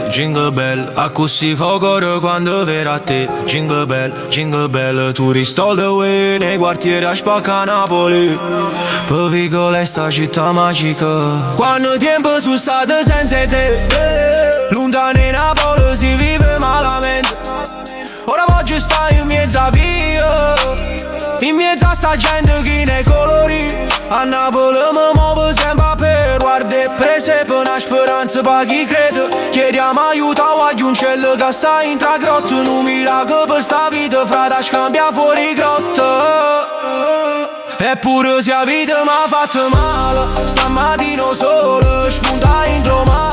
jingle bell, acussi fogoro quando verrà te. Jingle bell, turisti all the way, nei quartieri a spacca Napoli. Per vicole sta città magica, quando tempo su state senza te. Lontano in Napoli si vive malamente, ora voglio stare in mezzo a via, in mezzo a sta gente che nei colori. A Napoli mi muovo sempre per guardare, prese per una speranza per chi crede. Chiediamo aiuto a un cielo che sta in tra grotte. Un miracolo per sta vita, frate, scambia fuori grotta. Eppure se la vita m'ha fatto male, stamattina solo spunta in mare.